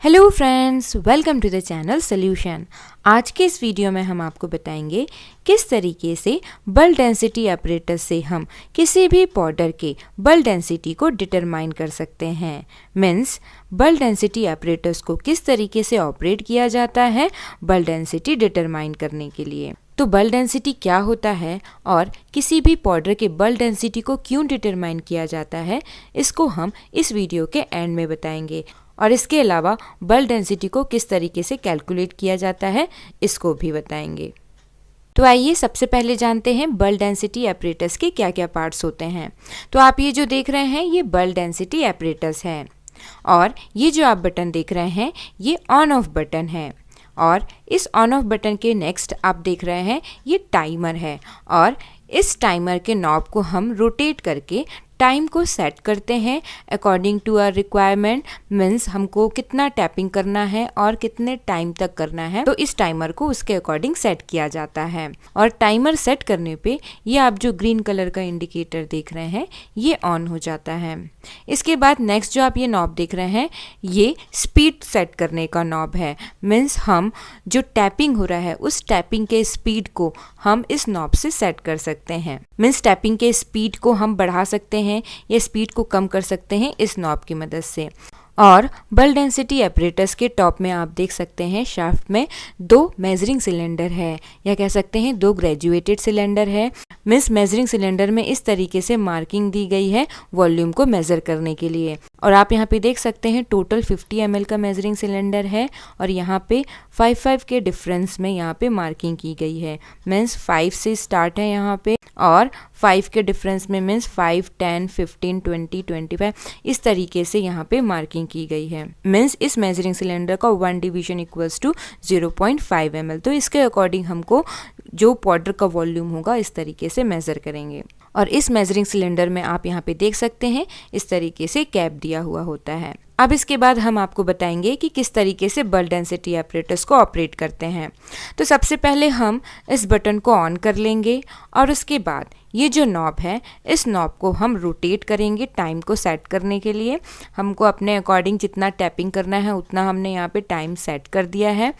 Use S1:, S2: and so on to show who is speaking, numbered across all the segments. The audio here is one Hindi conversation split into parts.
S1: Hello friends, welcome to the channel solution. आज के इस वीडियो में हम आपको बताएंगे किस तरीके से बल्क डेंसिटी ऑपरेटर से हम किसी भी पाउडर के बल्क डेंसिटी को डिटरमाइन कर सकते हैं। मीन्स बल्क डेंसिटी ऑपरेटर्स को किस तरीके से ऑपरेट किया जाता है बल्क डेंसिटी डिटरमाइन करने के लिए। तो बल्क डेंसिटी क्या होता है और किसी भी पाउडर के बल्क डेंसिटी को क्यों डिटरमाइन किया जाता है, इसको हम इस वीडियो के एंड में बताएंगे। और इसके अलावा बल्क डेंसिटी को किस तरीके से कैलकुलेट किया जाता है, इसको भी बताएंगे। तो आइए सबसे पहले जानते हैं बल्क डेंसिटी एपरेटस के क्या क्या पार्ट्स होते हैं। तो आप ये जो देख रहे हैं ये बल्क डेंसिटी एपरेटस है, और ये जो आप बटन देख रहे हैं ये ऑन ऑफ बटन है, और इस ऑन ऑफ बटन के नेक्स्ट आप देख रहे हैं ये टाइमर है, और इस टाइमर के नॉब को हम रोटेट करके टाइम को सेट करते हैं according to our requirement. Means हमको कितना टैपिंग करना है और कितने टाइम तक करना है, तो इस टाइमर को उसके अकॉर्डिंग सेट किया जाता है। और टाइमर सेट करने पे ये आप जो ग्रीन कलर का इंडिकेटर देख रहे हैं ये ऑन हो जाता है। इसके बाद नेक्स्ट जो आप ये नॉब देख रहे हैं ये स्पीड सेट करने का नॉब है। मीन्स हम जो टैपिंग हो रहा है उस टैपिंग के स्पीड को हम इस नॉब से सेट कर सकते हैं। मीन्स टैपिंग के स्पीड को हम बढ़ा सकते हैं या स्पीड को कम कर सकते हैं इस नॉब की मदद से। और बल्क डेंसिटी एपरेटस के टॉप में आप देख सकते हैं शाफ्ट में दो मेजरिंग सिलेंडर है, या कह सकते हैं दो ग्रेजुएटेड सिलेंडर है। मीन्स मेजरिंग सिलेंडर में इस तरीके से मार्किंग दी गई है वॉल्यूम को मेजर करने के लिए। और आप यहाँ पे देख सकते हैं टोटल 50 ml का मेजरिंग सिलेंडर है, और यहाँ पे 5 के डिफरेंस में यहाँ पे मार्किंग की गई है। मीन्स 5 से स्टार्ट है यहाँ पे, और 5 के डिफरेंस में मीन्स 5, 10, 15, 20, 25 इस तरीके से यहाँ पे मार्किंग की गई है। मीन्स इस मेजरिंग सिलेंडर का 1 डिवीजन इक्वल्स टू 0.5 ml। तो इसके अकॉर्डिंग हमको जो पाउडर का वॉल्यूम होगा इस तरीके से मेजर करेंगे। और इस मेजरिंग सिलेंडर में आप यहाँ पे देख सकते हैं इस तरीके से कैप दिया हुआ होता है। अब इसके बाद हम आपको बताएंगे कि किस तरीके से बल्क डेंसिटी एपरेटस को ऑपरेट करते हैं। तो सबसे पहले हम इस बटन को ऑन कर लेंगे, और उसके बाद ये जो नॉब है इस नॉब को हम रोटेट करेंगे टाइम को सेट करने के लिए। हमको अपने अकॉर्डिंग जितना टैपिंग करना है उतना हमने यहाँ पे टाइम सेट कर दिया है।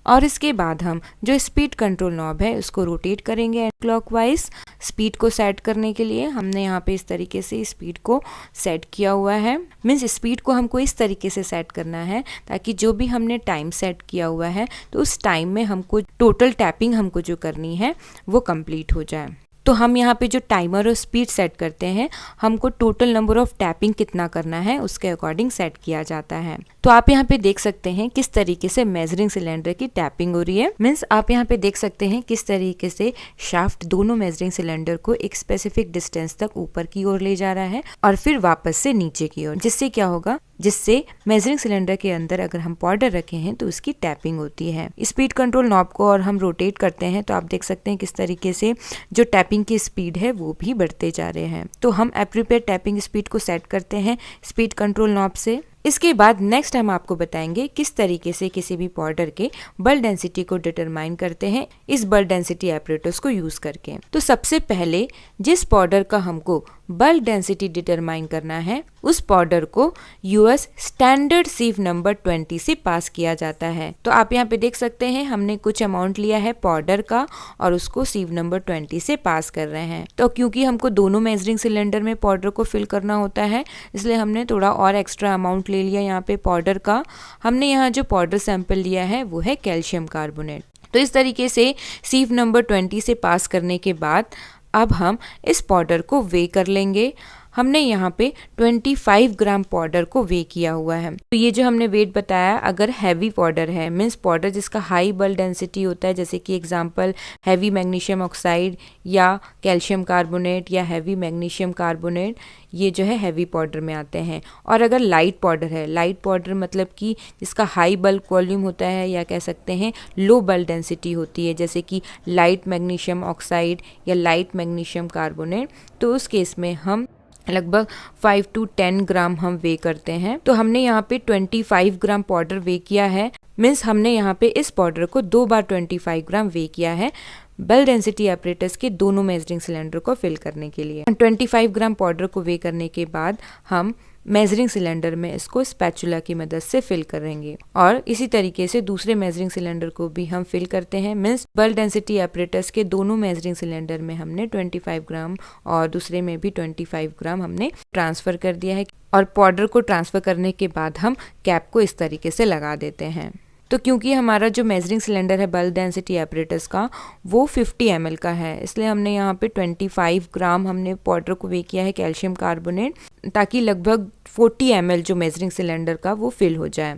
S1: और इसके बाद हम जो स्पीड कंट्रोल नॉब है उसको रोटेट करेंगे एंटी क्लॉकवाइज। स्पीड को सेट करने के लिए हमने यहाँ पे इस तरीके से स्पीड को सेट किया हुआ है। मीन्स स्पीड को हमको इस तरीके से सेट करना है ताकि जो भी हमने टाइम सेट किया हुआ है तो उस टाइम में हमको टोटल टैपिंग हमको जो करनी है वो कंप्लीट हो जाए। तो हम यहाँ पे जो टाइमर और स्पीड सेट करते हैं हमको टोटल नंबर ऑफ टैपिंग कितना करना है उसके अकॉर्डिंग सेट किया जाता है। तो आप यहाँ पे देख सकते हैं किस तरीके से मेजरिंग सिलेंडर की टैपिंग हो रही है। मीन्स आप यहाँ पे देख सकते हैं किस तरीके से शाफ्ट दोनों मेजरिंग सिलेंडर को एक स्पेसिफिक डिस्टेंस तक ऊपर की ओर ले जा रहा है और फिर वापस से नीचे की ओर, जिससे क्या होगा, जिससे मेजरिंग सिलेंडर के अंदर अगर हम पाउडर रखे हैं तो उसकी टैपिंग होती है। स्पीड कंट्रोल नॉब को और हम रोटेट करते हैं तो आप देख सकते हैं किस तरीके से जो टैपिंग की स्पीड है वो भी बढ़ते जा रहे हैं। तो हम एप्रोप्रिएट टैपिंग स्पीड को सेट करते हैं स्पीड कंट्रोल नॉब से। इसके बाद नेक्स्ट हम आपको बताएंगे किस तरीके से किसी भी पाउडर के बल्क डेंसिटी को डिटरमाइन करते हैं इस बल्क डेंसिटी एपरेटस को यूज करके। तो सबसे पहले जिस पाउडर का हमको बल्क डेंसिटी डिटरमाइन करना है उस पाउडर को यूएस स्टैंडर्ड सीव नंबर 20 से पास किया जाता है। तो आप यहाँ पे देख सकते हैं हमने कुछ अमाउंट लिया है पाउडर का और उसको सीव नंबर 20 से पास कर रहे हैं। तो क्योंकि हमको दोनों मेजरिंग सिलेंडर में पाउडर को फिल करना होता है इसलिए हमने थोड़ा और एक्स्ट्रा अमाउंट ले लिया यहाँ पे पाउडर का। हमने यहाँ जो पाउडर सैंपल लिया है वो है कैल्शियम कार्बोनेट। तो इस तरीके से सीव नंबर 20 से पास करने के बाद अब हम इस पाउडर को वे कर लेंगे। हमने यहाँ पे 25 ग्राम पाउडर को वे किया हुआ है। तो ये जो हमने वेट बताया, अगर हैवी पाउडर है मीन्स पाउडर जिसका हाई बल्क डेंसिटी होता है, जैसे कि एग्जांपल हैवी मैग्नीशियम ऑक्साइड या कैल्शियम कार्बोनेट या हैवी मैग्नीशियम कार्बोनेट, ये जो है हैवी पाउडर में आते हैं। और अगर लाइट पाउडर है, लाइट पाउडर मतलब कि जिसका हाई बल्क वॉल्यूम होता है या कह सकते हैं लो बल्क डेंसिटी होती है, जैसे कि लाइट मैग्नीशियम ऑक्साइड या लाइट मैग्नीशियम कार्बोनेट, तो उस केस में हम लगभग 5 to 10 ग्राम हम वे करते हैं। तो हमने यहाँ पे 25 ग्राम पाउडर वे किया है। मीन्स हमने यहाँ पे इस पाउडर को 2 बार 25 ग्राम वे किया है। बल्क डेंसिटी एपरेटस के दोनों मेजरिंग सिलेंडर को फिल करने के लिए। 25 ग्राम पाउडर को वे करने के बाद हम मेजरिंग सिलेंडर में इसको स्पैचुला की मदद से फिल करेंगे और इसी तरीके से दूसरे मेजरिंग सिलेंडर को भी हम फिल करते हैं। मीन्स बल्क डेंसिटी एपरेटस के दोनों मेजरिंग सिलेंडर में हमने 25 ग्राम और दूसरे में भी 25 ग्राम हमने ट्रांसफ़र कर दिया है और पाउडर को ट्रांसफ़र करने के बाद हम कैप को इस तरीके से लगा देते हैं। तो क्योंकि हमारा जो मेजरिंग सिलेंडर है बल्क डेंसिटी एपरेटस का वो 50 ml का है, इसलिए हमने यहाँ पे 25 ग्राम हमने पाउडर को वे किया है कैल्शियम कार्बोनेट, ताकि लगभग 40 ml जो मेजरिंग सिलेंडर का वो फिल हो जाए।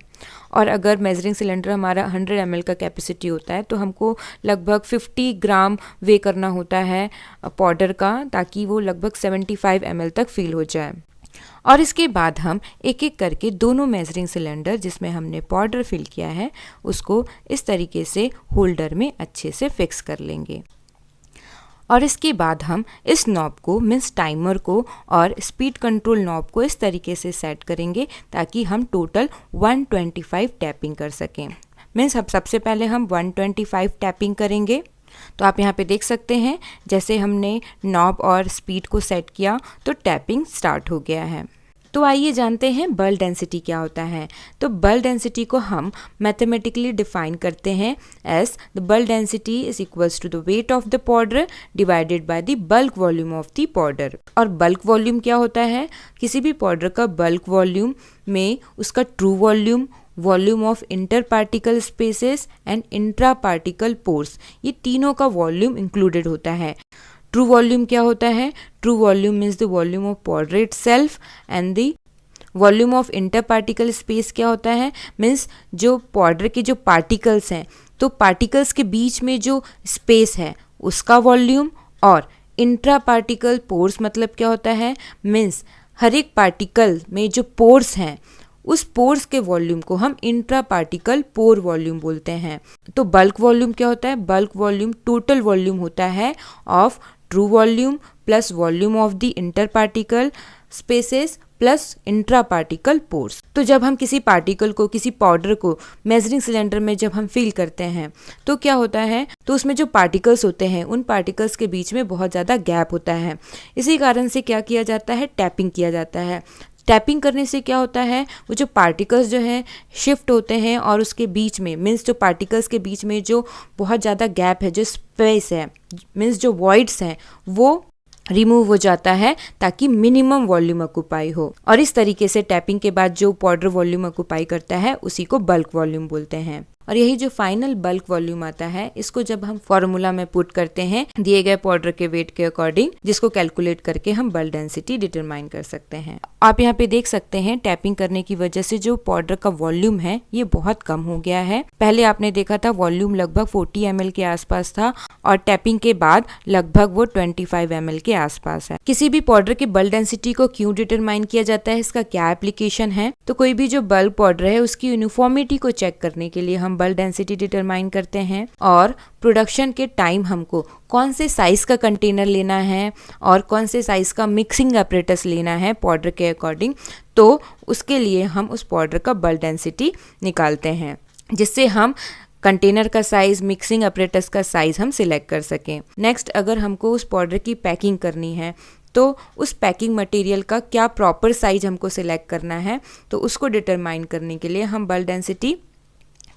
S1: और अगर मेजरिंग सिलेंडर हमारा 100 ml का कैपेसिटी होता है तो हमको लगभग 50 ग्राम वे करना होता है पाउडर का, ताकि वो लगभग 75 ml तक फिल हो जाए। और इसके बाद हम एक एक करके दोनों मेजरिंग सिलेंडर जिसमें हमने पाउडर फिल किया है उसको इस तरीके से होल्डर में अच्छे से फिक्स कर लेंगे। और इसके बाद हम इस नॉब को मीन्स टाइमर को और स्पीड कंट्रोल नॉब को इस तरीके से सेट करेंगे ताकि हम टोटल 125 टैपिंग कर सकें। मीन्स अब सबसे पहले हम 125 टैपिंग करेंगे। तो आप यहाँ पे देख सकते हैं जैसे हमने नॉब और स्पीड को सेट किया तो टैपिंग स्टार्ट हो गया है। तो आइए जानते हैं बल्क डेंसिटी क्या होता है। तो बल्क डेंसिटी को हम मैथमेटिकली डिफाइन करते हैं as the bulk density is equals to the weight of the powder divided by the bulk volume of the powder. और बल्क वॉल्यूम क्या होता है? किसी भी पाउडर का बल्क वॉल्यूम में उसका true volume, volume of inter particle spaces and intra particle pores, ये तीनों का वॉल्यूम इंक्लूडेड होता है। ट्रू वॉल्यूम क्या होता है? True volume means the volume of powder itself and the volume of inter particle space क्या होता है? मीन्स जो पाउडर के जो पार्टिकल्स हैं तो पार्टिकल्स के बीच में जो स्पेस है उसका वॉल्यूम। और इंट्रा पार्टिकल पोर्स मतलब क्या होता है? मीन्स हर एक पार्टिकल में जो पोर्स हैं उस पोर्स के वॉल्यूम को हम इंट्रा पार्टिकल पोर वॉल्यूम बोलते हैं। तो बल्क वॉल्यूम क्या होता है? बल्क वॉल्यूम टोटल वॉल्यूम होता है of true volume plus volume of the inter particle spaces plus intra particle pores. तो जब हम किसी पार्टिकल को, किसी पाउडर को मेजरिंग सिलेंडर में जब हम फिल करते हैं तो क्या होता है? तो उसमें जो पार्टिकल्स होते हैं उन पार्टिकल्स के बीच में बहुत ज़्यादा गैप होता है। इसी कारण से क्या किया जाता है? टैपिंग किया जाता है। टैपिंग करने से क्या होता है? वो जो पार्टिकल्स जो हैं शिफ्ट होते हैं और उसके बीच में मीन्स जो पार्टिकल्स के बीच में जो बहुत ज़्यादा गैप है, जो स्पेस है, मीन्स जो वॉइड्स हैं, वो रिमूव हो जाता है ताकि मिनिमम वॉल्यूम ऑक्यूपाई हो। और इस तरीके से टैपिंग के बाद जो पाउडर वॉल्यूम ऑक्यूपाई करता है उसी को बल्क वॉल्यूम बोलते हैं। और यही जो फाइनल बल्क वॉल्यूम आता है इसको जब हम फॉर्मूला में पुट करते हैं दिए गए पाउडर के वेट के अकॉर्डिंग, जिसको कैलकुलेट करके हम बल्क डेंसिटी डिटरमाइन कर सकते हैं। आप यहाँ पे देख सकते हैं टैपिंग करने की वजह से जो पाउडर का वॉल्यूम है ये बहुत कम हो गया है। पहले आपने देखा था वॉल्यूम लगभग 40 ml के आसपास था और टैपिंग के बाद लगभग वो 25 ml के आसपास है। किसी भी पाउडर के बल्क डेंसिटी को क्यों डिटरमाइन किया जाता है, इसका क्या एप्लीकेशन है? तो कोई भी जो बल्क पाउडर है उसकी यूनिफॉर्मिटी को चेक करने के लिए हम बल्क डेंसिटी डिटरमाइन करते हैं। और प्रोडक्शन के टाइम हमको कौन से साइज का कंटेनर लेना है और कौन से साइज का मिक्सिंग एपरेटस लेना है पाउडर के अकॉर्डिंग, तो उसके लिए हम उस पाउडर का बल्क डेंसिटी निकालते हैं, जिससे हम कंटेनर का साइज, मिक्सिंग एपरेटस का साइज हम सिलेक्ट कर सकें। नेक्स्ट, अगर हमको उस पाउडर की पैकिंग करनी है तो उस पैकिंग मटेरियल का क्या प्रॉपर साइज हमको सिलेक्ट करना है, तो उसको डिटरमाइन करने के लिए हम बल्क डेंसिटी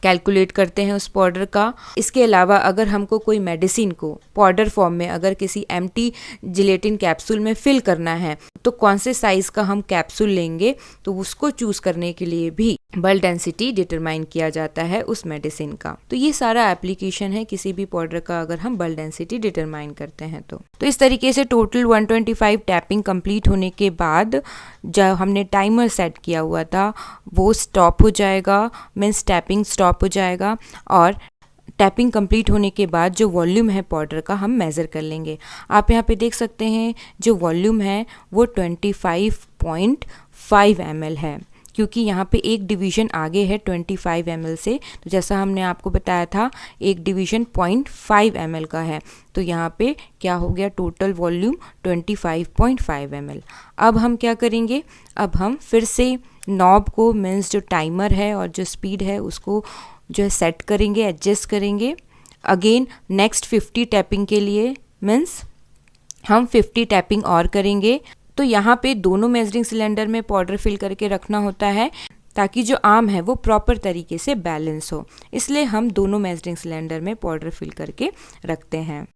S1: कैलकुलेट करते हैं उस पाउडर का। इसके अलावा अगर हमको कोई मेडिसिन को पाउडर फॉर्म में अगर किसी एम्प्टी जिलेटिन कैप्सूल में फिल करना है तो कौन से साइज का हम कैप्सूल लेंगे, तो उसको चूज करने के लिए भी बल्क डेंसिटी डिटरमाइन किया जाता है उस मेडिसिन का। तो ये सारा एप्लीकेशन है किसी भी पाउडर का अगर हम बल्क डेंसिटी डिटरमाइन करते हैं तो इस तरीके से टोटल 125 टैपिंग कंप्लीट होने के बाद जो हमने टाइमर सेट किया हुआ था वो स्टॉप हो जाएगा, मीन्स टैपिंग स्टॉप हो जाएगा। और टैपिंग कंप्लीट होने के बाद जो वॉल्यूम है पाउडर का हम मेज़र कर लेंगे। आप यहाँ पे देख सकते हैं जो वॉल्यूम है वो 25.5 ml है, क्योंकि यहाँ पे एक डिवीज़न आगे है 25 ml से। तो जैसा हमने आपको बताया था एक डिवीज़न 0.5 ml का है, तो यहाँ पे क्या हो गया टोटल वॉल्यूम 25.5 ml। अब हम क्या करेंगे? अब हम फिर से नॉब को मीन्स जो टाइमर है और जो स्पीड है उसको जो है सेट करेंगे, एडजस्ट करेंगे। अगेन नेक्स्ट 50 टैपिंग के लिए मीन्स हम 50 टैपिंग और करेंगे। तो यहाँ पे दोनों मेजरिंग सिलेंडर में पाउडर फिल करके रखना होता है ताकि जो आर्म है वो प्रॉपर तरीके से बैलेंस हो, इसलिए हम दोनों मेजरिंग सिलेंडर में पाउडर फिल करके रखते हैं।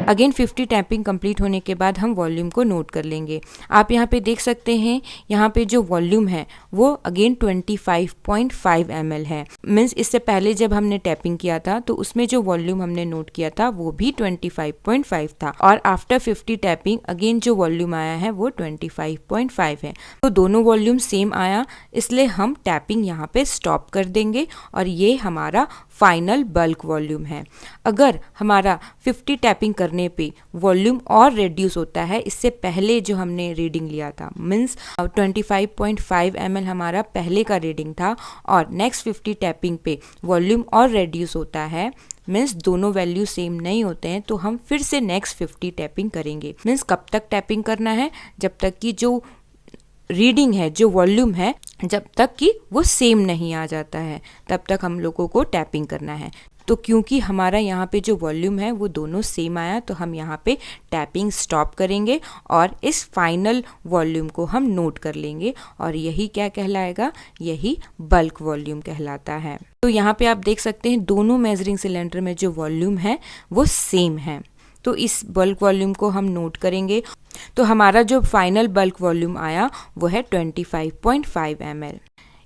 S1: अगेन 50 टैपिंग कंप्लीट होने के बाद हम वॉल्यूम को नोट कर लेंगे। आप यहाँ पे देख सकते हैं, यहाँ पे जो वॉल्यूम है वो अगेन 25.5 ml है। मीन्स इससे पहले जब हमने टैपिंग किया था तो उसमें जो वॉल्यूम हमने नोट किया था वो भी 25.5 था, और आफ्टर 50 टैपिंग अगेन जो वॉल्यूम आया है वो 25.5 है। तो दोनों वॉल्यूम सेम आया, इसलिए हम टैपिंग यहाँ पे स्टॉप कर देंगे और ये हमारा फाइनल बल्क वॉल्यूम है। अगर हमारा 50 टैपिंग करने पे वॉल्यूम और रिड्यूस होता है, इससे पहले जो हमने रीडिंग लिया था मीन्स 25.5 ml हमारा पहले का रीडिंग था, और नेक्स्ट 50 टैपिंग पे वॉल्यूम और रिड्यूस होता है मीन्स दोनों वैल्यू सेम नहीं होते हैं, तो हम फिर से नेक्स्ट 50 टैपिंग करेंगे। मीन्स कब तक टैपिंग करना है? जब तक कि जो रीडिंग है, जो वॉल्यूम है, जब तक कि वो सेम नहीं आ जाता है तब तक हम लोगों को टैपिंग करना है। तो क्योंकि हमारा यहाँ पे जो वॉल्यूम है वो दोनों सेम आया, तो हम यहाँ पे टैपिंग स्टॉप करेंगे और इस फाइनल वॉल्यूम को हम नोट कर लेंगे, और यही क्या कहलाएगा? यही बल्क वॉल्यूम कहलाता है। तो यहाँ पे आप देख सकते हैं दोनों मेजरिंग सिलेंडर में जो वॉल्यूम है वो सेम है, तो इस बल्क वॉल्यूम को हम नोट करेंगे। तो हमारा जो फाइनल बल्क वॉल्यूम आया वो है 25.5 ml।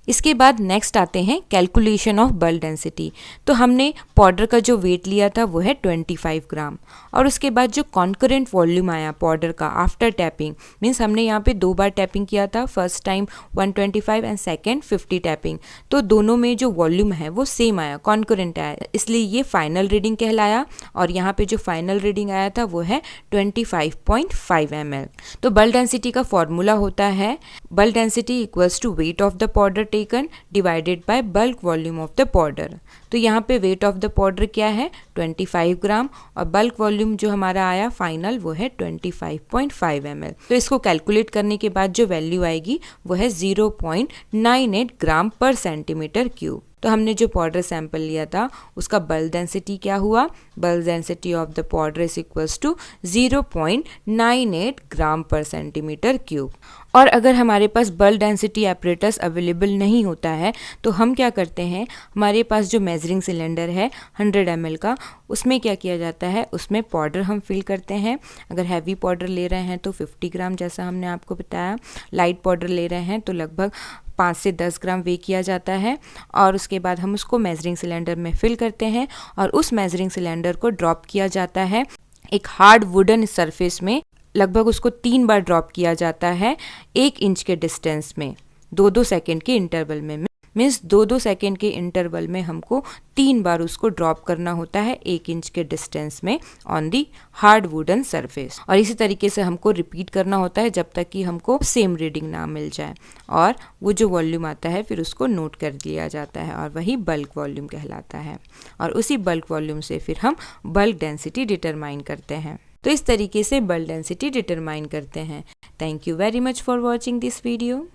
S1: इसके बाद नेक्स्ट आते हैं कैलकुलेशन ऑफ बल्क डेंसिटी। तो हमने पाउडर का जो वेट लिया था वो है 25 ग्राम, और उसके बाद जो कॉन्करेंट वॉल्यूम आया पाउडर का आफ्टर टैपिंग, मीन्स हमने यहाँ पे 2 बार टैपिंग किया था, first time 125 and second 50 tapping, तो दोनों में जो वॉल्यूम है वो सेम आया, कॉन्करेंट आया, इसलिए ये फाइनल रीडिंग कहलाया। और यहाँ पे जो फाइनल रीडिंग आया था वो है 25.5 ml। तो बल्क डेंसिटी का फॉर्मूला होता है bulk density equals to weight of the powder taken divided by bulk volume of the powder. तो यहाँ पे वेट ऑफ द पाउडर क्या है? 25 ग्राम, और बल्क वॉल्यूम जो हमारा आया फाइनल वो है 25.5 ml। तो इसको कैलकुलेट करने के बाद जो वैल्यू आएगी वो है 0.98 ग्राम पर सेंटीमीटर क्यूब। तो हमने जो पाउडर सैंपल लिया था उसका बल्क डेंसिटी क्या हुआ? Bulk density of the powder is equals to 0.98 gram per centimetre cube. और अगर हमारे पास बल्क डेंसिटी एपरेटस अवेलेबल नहीं होता है तो हम क्या करते हैं, हमारे पास जो मेजरिंग सिलेंडर है 100 ml का, उसमें क्या किया जाता है, उसमें पाउडर हम फिल करते हैं। अगर हैवी पाउडर ले रहे हैं तो 50 ग्राम जैसा हमने आपको बताया, लाइट पाउडर ले रहे हैं तो लगभग 5 से 10 ग्राम वे किया जाता है, और उसके बाद हम उसको मेजरिंग सिलेंडर में फिल करते हैं और उस मेजरिंग सिलेंडर को ड्रॉप किया जाता है एक हार्ड वुडन सरफेस में। लगभग उसको 3 बार ड्रॉप किया जाता है 1 इंच के डिस्टेंस में, 2-2 सेकेंड के इंटरवल में। मीन्स 2-2 सेकेंड के इंटरवल में हमको 3 बार उसको ड्रॉप करना होता है 1 इंच के डिस्टेंस में on the hard wooden surface, और इसी तरीके से हमको रिपीट करना होता है जब तक कि हमको सेम रीडिंग ना मिल जाए, और वो जो वॉल्यूम आता है फिर उसको नोट कर लिया जाता है, और वही बल्क वॉल्यूम कहलाता है। और उसी बल्क वॉल्यूम से फिर हम बल्क डेंसिटी डिटरमाइन करते हैं। तो इस तरीके से बल्क डेंसिटी डिटरमाइन करते हैं। Thank you very much for watching this video.